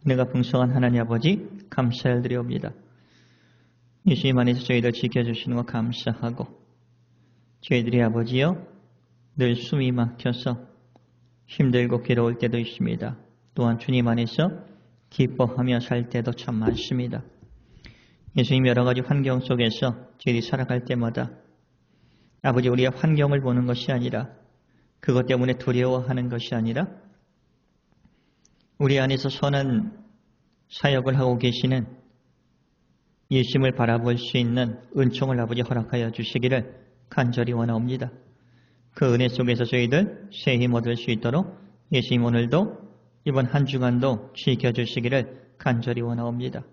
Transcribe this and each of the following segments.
은혜가 풍성한 하나님 아버지 감사를 드리옵니다. 예수님 안에서 저희들 지켜주시는 것 감사하고 저희들이 아버지여 늘 숨이 막혀서 힘들고 괴로울 때도 있습니다. 또한 주님 안에서 기뻐하며 살 때도 참 많습니다. 예수님 여러 가지 환경 속에서 저희들이 살아갈 때마다 아버지 우리의 환경을 보는 것이 아니라 그것 때문에 두려워하는 것이 아니라 우리 안에서 선한 사역을 하고 계시는 예수님을 바라볼 수 있는 은총을 아버지 허락하여 주시기를 간절히 원하옵니다. 그 은혜 속에서 저희들 새 힘 얻을 수 있도록 예수님 오늘도 이번 한 주간도 지켜주시기를 간절히 원하옵니다.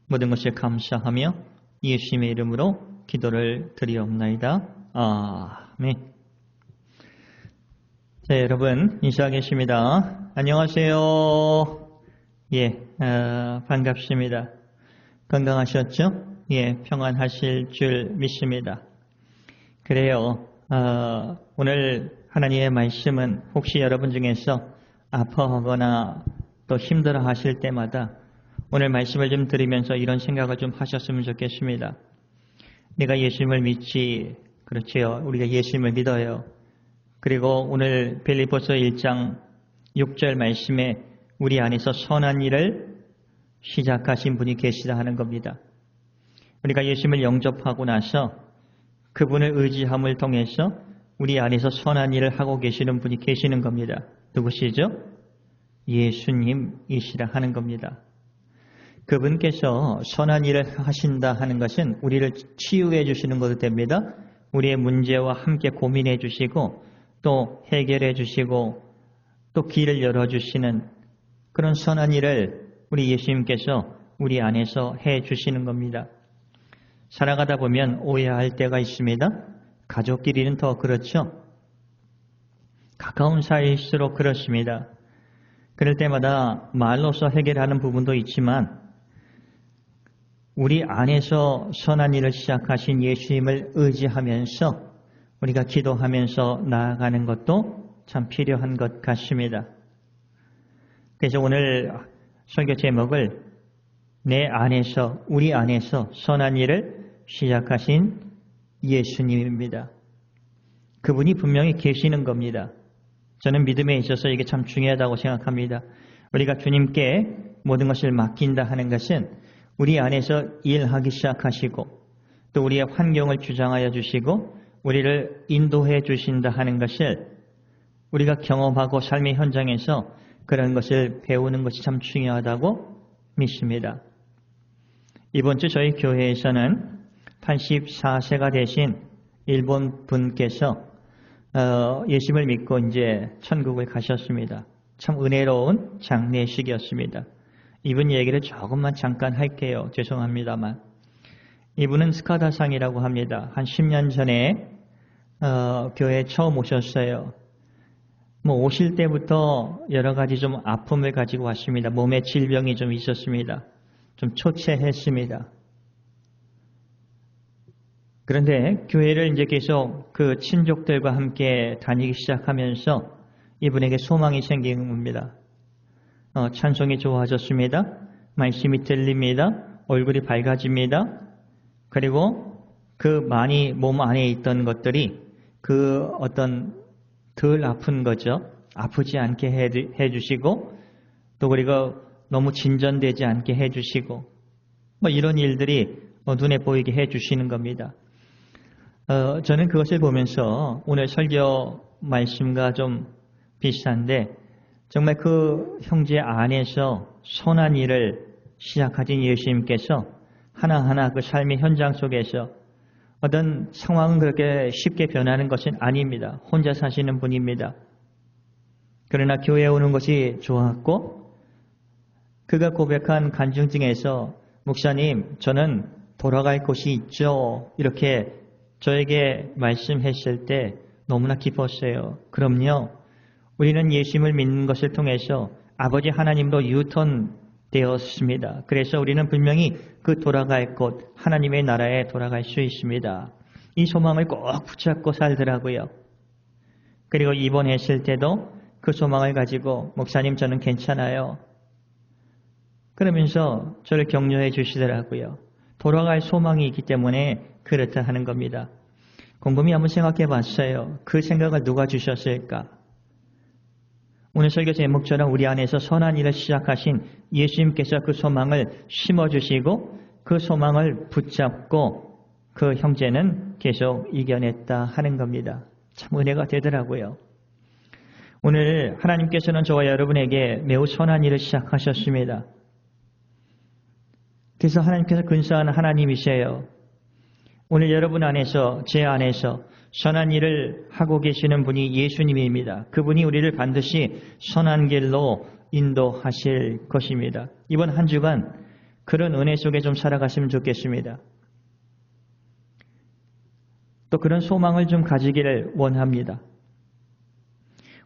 모든 것을 감사하며 예수님의 이름으로 기도를 드리옵나이다. 아멘. 네, 여러분 인사하겠습니다. 안녕하세요. 반갑습니다. 건강하셨죠? 평안하실 줄 믿습니다. 그래요. 오늘 하나님의 말씀은 혹시 여러분 중에서 아파하거나 또 힘들어 하실 때마다 오늘 말씀을 좀 들으면서 이런 생각을 좀 하셨으면 좋겠습니다. 내가 예수님을 믿지, 그렇지요. 우리가 예수님을 믿어요. 그리고 오늘 빌립보서 1장 6절 말씀에 우리 안에서 선한 일을 시작하신 분이 계시다 하는 겁니다. 우리가 예수님을 영접하고 나서 그분을 의지함을 통해서 우리 안에서 선한 일을 하고 계시는 분이 계시는 겁니다. 누구시죠? 예수님이시라 하는 겁니다. 그분께서 선한 일을 하신다 하는 것은 우리를 치유해 주시는 것도 됩니다. 우리의 문제와 함께 고민해 주시고 또 해결해 주시고 또 길을 열어주시는 그런 선한 일을 우리 예수님께서 우리 안에서 해 주시는 겁니다. 살아가다 보면 오해할 때가 있습니다. 가족끼리는 더 그렇죠. 가까운 사이일수록 그렇습니다. 그럴 때마다 말로서 해결하는 부분도 있지만 우리 안에서 선한 일을 시작하신 예수님을 의지하면서 우리가 기도하면서 나아가는 것도 참 필요한 것 같습니다. 그래서 오늘 설교 제목을 내 안에서, 우리 안에서 선한 일을 시작하신 예수님입니다. 그분이 분명히 계시는 겁니다. 저는 믿음에 있어서 이게 참 중요하다고 생각합니다. 우리가 주님께 모든 것을 맡긴다 하는 것은 우리 안에서 일하기 시작하시고 또 우리의 환경을 주장하여 주시고 우리를 인도해 주신다 하는 것을 우리가 경험하고 삶의 현장에서 그런 것을 배우는 것이 참 중요하다고 믿습니다. 이번 주 저희 교회에서는 84세가 되신 일본 분께서 예수님을 믿고 이제 천국을 가셨습니다. 참 은혜로운 장례식이었습니다. 이분 얘기를 조금만 잠깐 할게요. 죄송합니다만. 이분은 스카다상이라고 합니다. 한 10년 전에 교회에 처음 오셨어요. 오실 때부터 여러 가지 좀 아픔을 가지고 왔습니다. 몸에 질병이 좀 있었습니다. 좀 초췌했습니다. 그런데 교회를 이제 계속 그 친족들과 함께 다니기 시작하면서 이분에게 소망이 생긴 겁니다. 찬송이 좋아졌습니다. 말씀이 들립니다. 얼굴이 밝아집니다. 그리고 그 많이 몸 안에 있던 것들이 그 어떤 덜 아픈 거죠. 아프지 않게 해주시고 또 그리고 너무 진전되지 않게 해주시고 이런 일들이 눈에 보이게 해주시는 겁니다. 저는 그것을 보면서 오늘 설교 말씀과 좀 비슷한데 정말 그 형제 안에서 선한 일을 시작하신 예수님께서 하나하나 그 삶의 현장 속에서 어떤 상황은 그렇게 쉽게 변하는 것은 아닙니다. 혼자 사시는 분입니다. 그러나 교회에 오는 것이 좋았고 그가 고백한 간증증에서 목사님 저는 돌아갈 곳이 있죠. 이렇게 저에게 말씀했을 때 너무나 기뻤어요. 그럼요. 우리는 예수님을 믿는 것을 통해서 아버지 하나님도 유턴되었습니다. 그래서 우리는 분명히 그 돌아갈 곳 하나님의 나라에 돌아갈 수 있습니다. 이 소망을 꼭 붙잡고 살더라고요. 그리고 입원했을 때도 그 소망을 가지고 목사님 저는 괜찮아요. 그러면서 저를 격려해 주시더라고요. 돌아갈 소망이 있기 때문에 그렇다 하는 겁니다. 곰곰이 한번 생각해 봤어요. 그 생각을 누가 주셨을까? 오늘 설교 제목처럼 우리 안에서 선한 일을 시작하신 예수님께서 그 소망을 심어주시고 그 소망을 붙잡고 그 형제는 계속 이겨냈다 하는 겁니다. 참 은혜가 되더라고요. 오늘 하나님께서는 저와 여러분에게 매우 선한 일을 시작하셨습니다. 그래서 하나님께서 근사한 하나님이세요. 오늘 여러분 안에서, 제 안에서 선한 일을 하고 계시는 분이 예수님입니다. 그분이 우리를 반드시 선한 길로 인도하실 것입니다. 이번 한 주간 그런 은혜 속에 좀 살아갔으면 좋겠습니다. 또 그런 소망을 좀 가지기를 원합니다.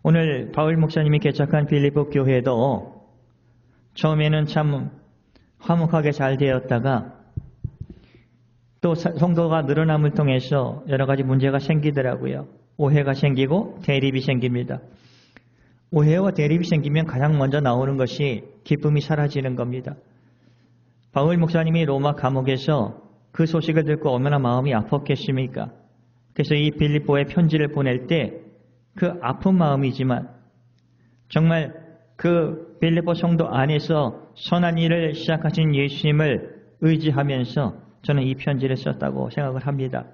오늘 바울 목사님이 개척한 빌립보 교회도 처음에는 참 화목하게 잘 되었다가 또 성도가 늘어남을 통해서 여러 가지 문제가 생기더라고요. 오해가 생기고 대립이 생깁니다. 오해와 대립이 생기면 가장 먼저 나오는 것이 기쁨이 사라지는 겁니다. 바울 목사님이 로마 감옥에서 그 소식을 듣고 얼마나 마음이 아팠겠습니까? 그래서 이 빌립보에 편지를 보낼 때 그 아픈 마음이지만 정말 그 빌립보 성도 안에서 선한 일을 시작하신 예수님을 의지하면서 저는 이 편지를 썼다고 생각을 합니다.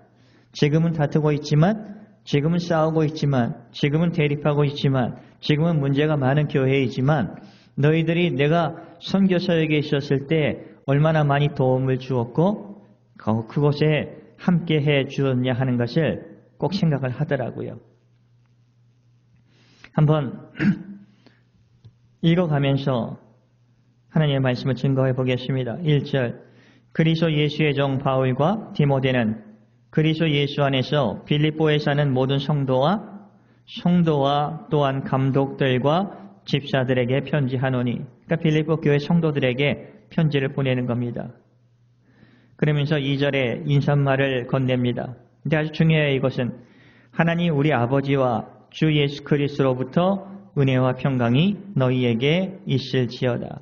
지금은 다투고 있지만, 지금은 싸우고 있지만, 지금은 대립하고 있지만, 지금은 문제가 많은 교회이지만 너희들이 내가 선교사역에 있었을 때 얼마나 많이 도움을 주었고 그곳에 함께 해 주었냐 하는 것을 꼭 생각을 하더라고요. 한번 읽어가면서 하나님의 말씀을 증거해 보겠습니다. 1절 그리스도 예수의 종 바울과 디모데는 그리스도 예수 안에서 빌립보에 사는 모든 성도와 또한 감독들과 집사들에게 편지하노니, 그러니까 빌립보 교회 성도들에게 편지를 보내는 겁니다. 그러면서 2절에 인사말을 건넵니다. 근데 아주 중요해요. 이것은 하나님 우리 아버지와 주 예수 그리스도로부터 은혜와 평강이 너희에게 있을지어다.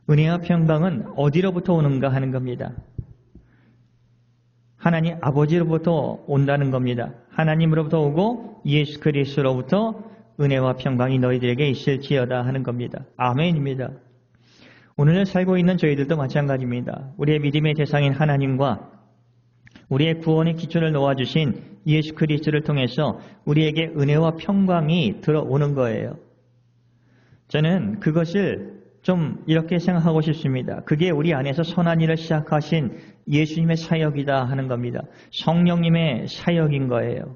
은혜와 평강은 어디로부터 오는가 하는 겁니다. 하나님 아버지로부터 온다는 겁니다. 하나님으로부터 오고 예수 그리스도로부터 은혜와 평강이 너희들에게 있을지어다 하는 겁니다. 아멘입니다. 오늘 살고 있는 저희들도 마찬가지입니다. 우리의 믿음의 대상인 하나님과 우리의 구원의 기초를 놓아주신 예수 그리스도를 통해서 우리에게 은혜와 평강이 들어오는 거예요. 저는 그것을 좀 이렇게 생각하고 싶습니다. 그게 우리 안에서 선한 일을 시작하신 예수님의 사역이다 하는 겁니다. 성령님의 사역인 거예요.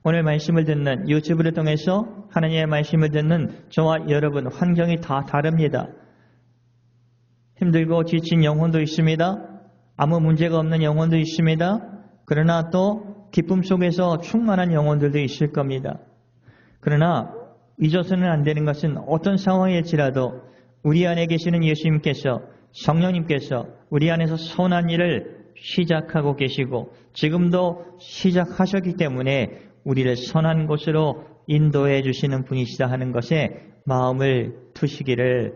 오늘 말씀을 듣는 유튜브를 통해서 하나님의 말씀을 듣는 저와 여러분 환경이 다 다릅니다. 힘들고 지친 영혼도 있습니다. 아무 문제가 없는 영혼도 있습니다. 그러나 또 기쁨 속에서 충만한 영혼들도 있을 겁니다. 그러나 잊어서는 안 되는 것은 어떤 상황일지라도 우리 안에 계시는 예수님께서 성령님께서 우리 안에서 선한 일을 시작하고 계시고 지금도 시작하셨기 때문에 우리를 선한 곳으로 인도해 주시는 분이시다 하는 것에 마음을 두시기를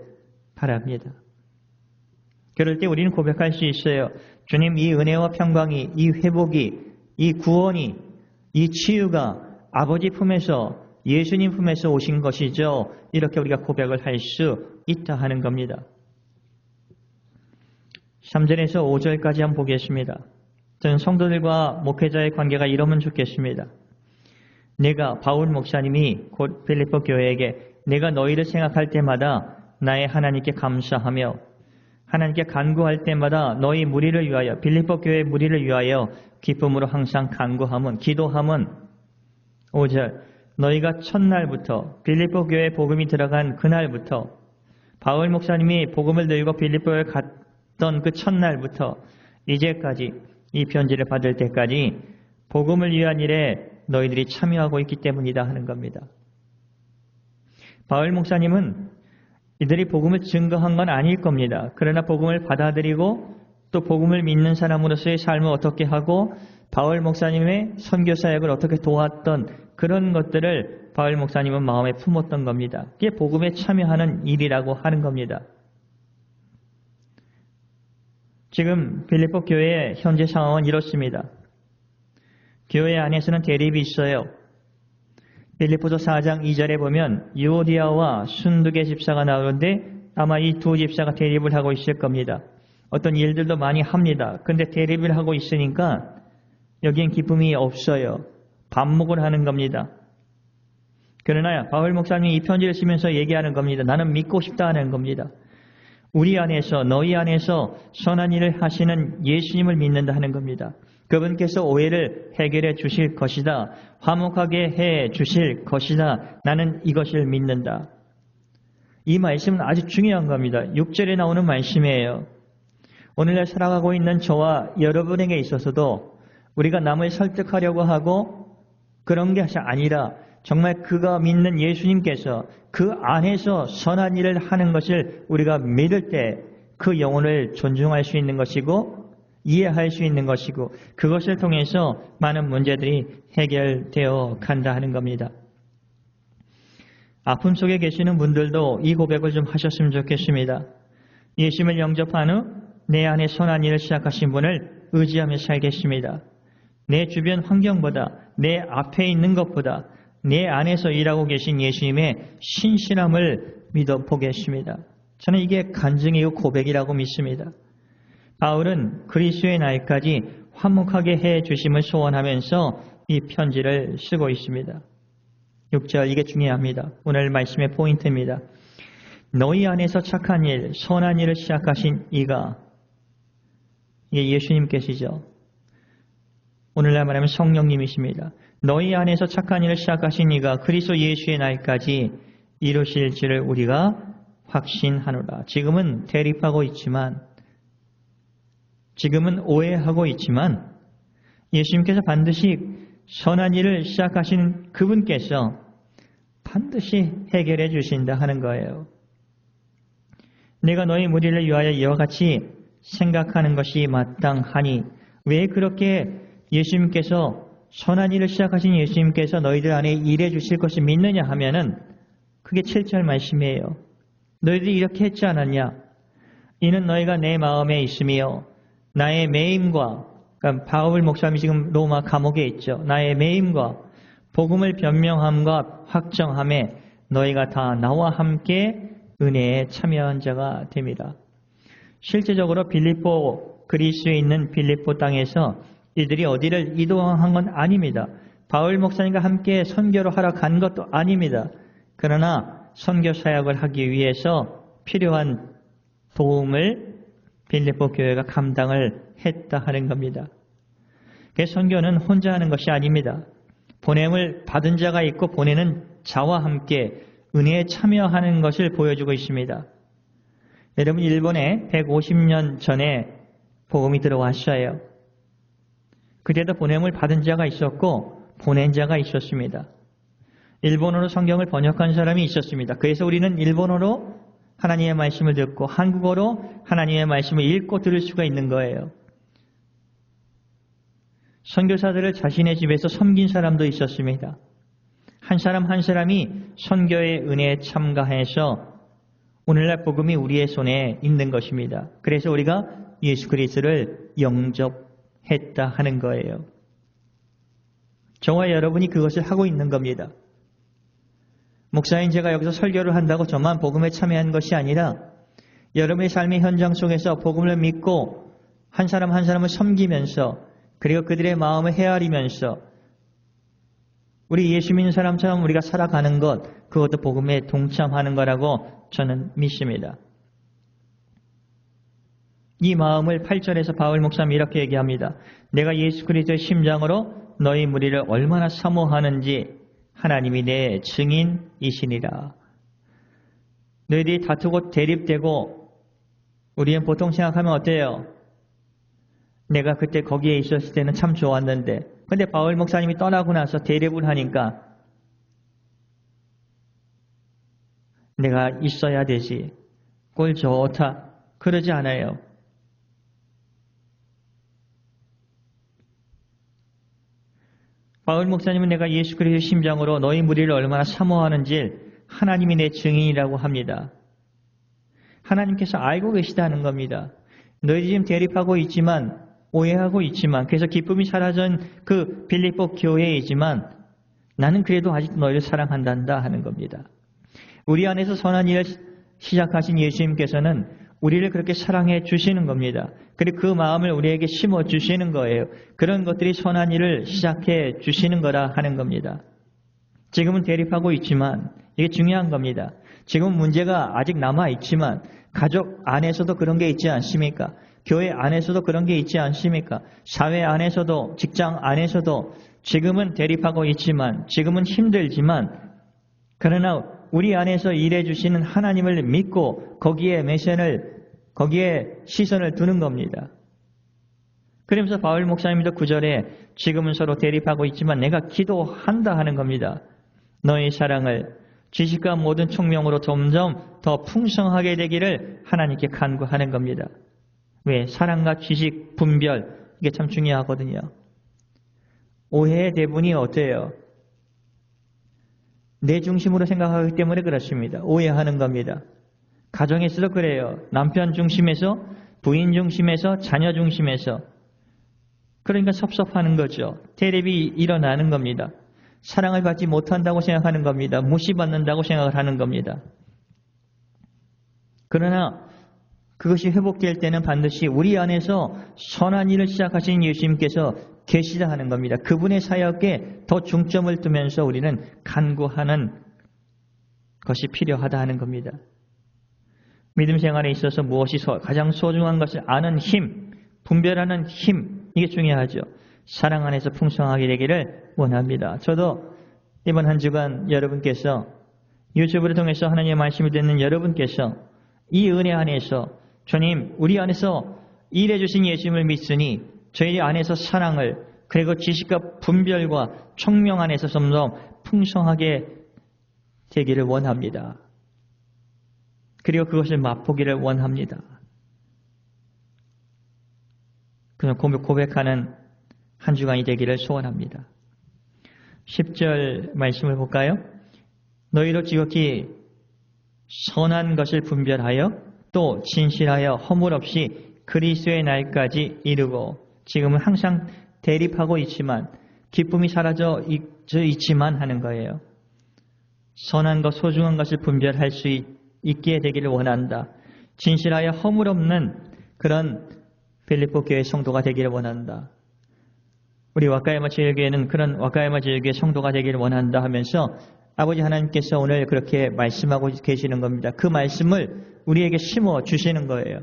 바랍니다. 그럴 때 우리는 고백할 수 있어요. 주님, 이 은혜와 평강이, 이 회복이, 이 구원이, 이 치유가 아버지 품에서 예수님 품에서 오신 것이죠. 이렇게 우리가 고백을 할 수 있다 하는 겁니다. 3절에서 5절까지 한번 보겠습니다. 저는 성도들과 목회자의 관계가 이러면 좋겠습니다. 내가 바울 목사님이 곧 빌립보 교회에게 내가 너희를 생각할 때마다 나의 하나님께 감사하며 하나님께 간구할 때마다 너희 무리를 위하여 빌립보 교회의 무리를 위하여 기쁨으로 항상 간구함은 기도함은 5절 너희가 첫날부터 빌립보 교회에 복음이 들어간 그날부터 바울 목사님이 복음을 들고 빌립보에 갔던 그 첫날부터 이제까지 이 편지를 받을 때까지 복음을 위한 일에 너희들이 참여하고 있기 때문이다 하는 겁니다. 바울 목사님은 이들이 복음을 증거한 건 아닐 겁니다. 그러나 복음을 받아들이고 또 복음을 믿는 사람으로서의 삶을 어떻게 하고 바울 목사님의 선교 사역을 어떻게 도왔던 그런 것들을 바울 목사님은 마음에 품었던 겁니다. 그게 복음에 참여하는 일이라고 하는 겁니다. 지금 빌립보 교회의 현재 상황은 이렇습니다. 교회 안에서는 대립이 있어요. 빌립보서 4장 2절에 보면 유오디아와 순두계 집사가 나오는데 아마 이 두 집사가 대립을 하고 있을 겁니다. 어떤 일들도 많이 합니다. 근데 대립을 하고 있으니까 여기엔 기쁨이 없어요. 반목을 하는 겁니다. 그러나 바울 목사님이 이 편지를 쓰면서 얘기하는 겁니다. 나는 믿고 싶다 하는 겁니다. 우리 안에서 너희 안에서 선한 일을 하시는 예수님을 믿는다 하는 겁니다. 그분께서 오해를 해결해 주실 것이다. 화목하게 해 주실 것이다. 나는 이것을 믿는다. 이 말씀은 아주 중요한 겁니다. 6절에 나오는 말씀이에요. 오늘날 살아가고 있는 저와 여러분에게 있어서도 우리가 남을 설득하려고 하고 그런 게 아니라 정말 그가 믿는 예수님께서 그 안에서 선한 일을 하는 것을 우리가 믿을 때 그 영혼을 존중할 수 있는 것이고 이해할 수 있는 것이고 그것을 통해서 많은 문제들이 해결되어 간다 하는 겁니다. 아픔 속에 계시는 분들도 이 고백을 좀 하셨으면 좋겠습니다. 예수님을 영접한 후 내 안에 선한 일을 시작하신 분을 의지하며 살겠습니다. 내 주변 환경보다 내 앞에 있는 것보다 내 안에서 일하고 계신 예수님의 신실함을 믿어보겠습니다. 저는 이게 간증이고 고백이라고 믿습니다. 바울은 그리스도의 날까지 화목하게 해 주심을 소원하면서 이 편지를 쓰고 있습니다. 6절 이게 중요합니다. 오늘 말씀의 포인트입니다. 너희 안에서 착한 일, 선한 일을 시작하신 이가 이게 예수님께시죠. 오늘날 말하면 성령님이십니다. 너희 안에서 착한 일을 시작하신 이가 그리스도 예수의 날까지 이루실지를 우리가 확신하노라. 지금은 대립하고 있지만 지금은 오해하고 있지만 예수님께서 반드시 선한 일을 시작하신 그분께서 반드시 해결해 주신다 하는 거예요. 내가 너희 무리를 위하여 이와 같이 생각하는 것이 마땅하니 왜 그렇게 예수님께서 선한 일을 시작하신 예수님께서 너희들 안에 일해 주실 것을 믿느냐 하면은 그게 7절 말씀이에요. 너희들이 이렇게 했지 않았냐? 이는 너희가 내 마음에 있으며 나의 매임과 그러니까 바울 목사님이 지금 로마 감옥에 있죠. 나의 매임과 복음을 변명함과 확정함에 너희가 다 나와 함께 은혜에 참여한 자가 됩니다. 실제적으로 빌립보 그리스에 있는 빌립보 땅에서 이들이 어디를 이동한 건 아닙니다. 바울 목사님과 함께 선교를 하러 간 것도 아닙니다. 그러나 선교 사역을 하기 위해서 필요한 도움을 빌립보 교회가 감당을 했다 하는 겁니다. 그 선교는 혼자 하는 것이 아닙니다. 보냄을 받은 자가 있고 보내는 자와 함께 은혜에 참여하는 것을 보여주고 있습니다. 여러분 일본에 150년 전에 복음이 들어왔어요. 그때도 보냄을 받은 자가 있었고 보낸 자가 있었습니다. 일본어로 성경을 번역한 사람이 있었습니다. 그래서 우리는 일본어로 하나님의 말씀을 듣고 한국어로 하나님의 말씀을 읽고 들을 수가 있는 거예요. 선교사들을 자신의 집에서 섬긴 사람도 있었습니다. 한 사람 한 사람이 선교의 은혜에 참가해서 오늘날 복음이 우리의 손에 있는 것입니다. 그래서 우리가 예수 그리스도를 영접했다 하는 거예요. 저와 여러분이 그것을 하고 있는 겁니다. 목사인 제가 여기서 설교를 한다고 저만 복음에 참여한 것이 아니라 여러분의 삶의 현장 속에서 복음을 믿고 한 사람 한 사람을 섬기면서 그리고 그들의 마음을 헤아리면서 우리 예수 믿는 사람처럼 우리가 살아가는 것 그것도 복음에 동참하는 거라고 저는 믿습니다. 이 마음을 8절에서 바울 목사님이 이렇게 얘기합니다. 내가 예수 그리스도의 심장으로 너희 무리를 얼마나 사모하는지 하나님이 내 증인이시니라. 너희들이 다투고 대립되고 우리는 보통 생각하면 어때요? 내가 그때 거기에 있었을 때는 참 좋았는데 근데 바울 목사님이 떠나고 나서 대립을 하니까 내가 있어야 되지. 꼴 좋다. 그러지 않아요. 바울 목사님은 내가 예수 그리스도의 심장으로 너희 무리를 얼마나 사모하는지 하나님이 내 증인이라고 합니다. 하나님께서 알고 계시다는 겁니다. 너희들이 지금 대립하고 있지만, 오해하고 있지만, 그래서 기쁨이 사라진 그 빌립보 교회이지만 나는 그래도 아직도 너희를 사랑한단다 하는 겁니다. 우리 안에서 선한 일을 시작하신 예수님께서는 우리를 그렇게 사랑해 주시는 겁니다. 그리고 그 마음을 우리에게 심어 주시는 거예요. 그런 것들이 선한 일을 시작해 주시는 거라 하는 겁니다. 지금은 대립하고 있지만 이게 중요한 겁니다. 지금 문제가 아직 남아 있지만 가족 안에서도 그런 게 있지 않습니까? 교회 안에서도 그런 게 있지 않습니까? 사회 안에서도, 직장 안에서도 지금은 대립하고 있지만, 지금은 힘들지만, 그러나 우리 안에서 일해 주시는 하나님을 믿고 거기에 시선을 두는 겁니다. 그러면서 바울 목사님도 9절에 지금은 서로 대립하고 있지만 내가 기도한다 하는 겁니다. 너의 사랑을 지식과 모든 총명으로 점점 더 풍성하게 되기를 하나님께 간구하는 겁니다. 왜? 사랑과 지식, 분별, 이게 참 중요하거든요. 오해의 대부분이 어때요? 내 중심으로 생각하기 때문에 그렇습니다. 오해하는 겁니다. 가정에서도 그래요. 남편 중심에서, 부인 중심에서, 자녀 중심에서. 그러니까 섭섭하는 거죠. 대립이 일어나는 겁니다. 사랑을 받지 못한다고 생각하는 겁니다. 무시받는다고 생각을 하는 겁니다. 그러나 그것이 회복될 때는 반드시 우리 안에서 선한 일을 시작하신 예수님께서 계시다 하는 겁니다. 그분의 사역에 더 중점을 두면서 우리는 간구하는 것이 필요하다 하는 겁니다. 믿음 생활에 있어서 무엇이 가장 소중한 것을 아는 힘, 분별하는 힘, 이게 중요하죠. 사랑 안에서 풍성하게 되기를 원합니다. 저도 이번 한 주간 여러분께서 유튜브를 통해서 하나님의 말씀을 듣는 여러분께서 이 은혜 안에서 주님, 우리 안에서 일해 주신 예수님을 믿으니 저희 안에서 사랑을, 그리고 지식과 분별과 총명 안에서 점점 풍성하게 되기를 원합니다. 그리고 그것을 맛보기를 원합니다. 그냥 고백하는 한 주간이 되기를 소원합니다. 10절 말씀을 볼까요? 너희로 지극히 선한 것을 분별하여 또 진실하여 허물 없이 그리스도의 날까지 이르고, 지금은 항상 대립하고 있지만 기쁨이 사라져 있지만 하는 거예요. 선한 것, 소중한 것을 분별할 수 있게 되기를 원한다. 진실하여 허물 없는 그런 빌립보 교회 성도가 되기를 원한다. 우리 와카야마 제일교회는 그런 와카야마 제일교회 성도가 되기를 원한다 하면서 아버지 하나님께서 오늘 그렇게 말씀하고 계시는 겁니다. 그 말씀을 우리에게 심어 주시는 거예요.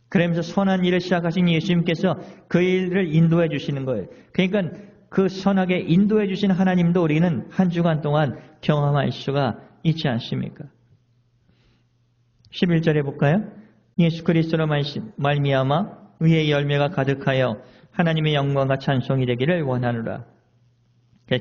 그러면서 선한 일을 시작하신 예수님께서 그 일을 인도해 주시는 거예요. 그러니까 그 선하게 인도해 주신 하나님도 우리는 한 주간 동안 경험할 수가 있지 않습니까? 11절에 볼까요? 예수 그리스도로 말미암아 의의 열매가 가득하여 하나님의 영광과 찬송이 되기를 원하노라.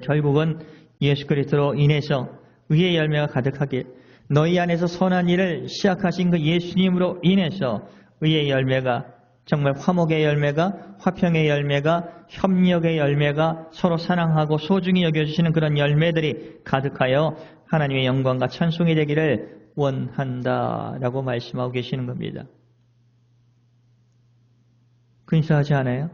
결국은 예수 그리스도로 인해서 의의 열매가 가득하게, 너희 안에서 선한 일을 시작하신 그 예수님으로 인해서 의의 열매가, 정말 화목의 열매가, 화평의 열매가, 협력의 열매가, 서로 사랑하고 소중히 여겨주시는 그런 열매들이 가득하여 하나님의 영광과 찬송이 되기를 원한다라고 말씀하고 계시는 겁니다. 근사하지 않아요?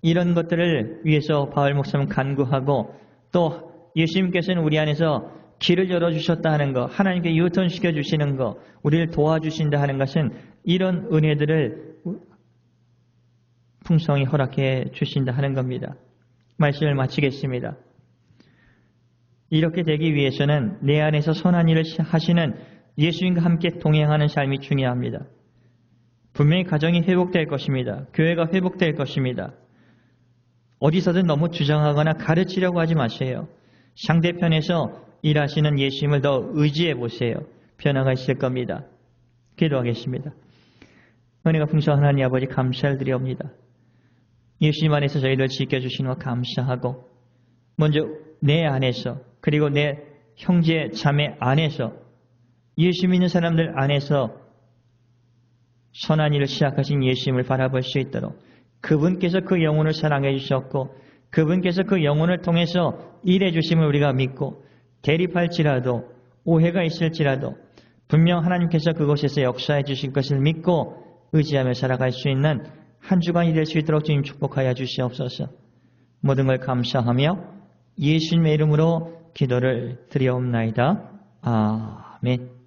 이런 것들을 위해서 바울 목사는 간구하고, 또 예수님께서는 우리 안에서 길을 열어주셨다 하는 것, 하나님께 유턴시켜 주시는 것, 우리를 도와주신다 하는 것은 이런 은혜들을 풍성히 허락해 주신다 하는 겁니다. 말씀을 마치겠습니다. 이렇게 되기 위해서는 내 안에서 선한 일을 하시는 예수님과 함께 동행하는 삶이 중요합니다. 분명히 가정이 회복될 것입니다. 교회가 회복될 것입니다. 어디서든 너무 주장하거나 가르치려고 하지 마세요. 상대편에서 일하시는 예수님을 더 의지해 보세요. 변화가 있을 겁니다. 기도하겠습니다. 은혜가 풍성한 하나님 아버지, 감사를 드리옵니다. 예수님 안에서 저희를 지켜주시는 것 감사하고, 먼저 내 안에서, 그리고 내 형제 자매 안에서, 예수 믿는 사람들 안에서 선한 일을 시작하신 예수님을 바라볼 수 있도록 그분께서 그 영혼을 사랑해 주셨고, 그분께서 그 영혼을 통해서 일해 주심을 우리가 믿고, 대립할지라도 오해가 있을지라도 분명 하나님께서 그곳에서 역사해 주실 것을 믿고 의지하며 살아갈 수 있는 한 주간이 될 수 있도록 주님 축복하여 주시옵소서. 모든 걸 감사하며 예수님의 이름으로 기도를 드리옵나이다. 아멘.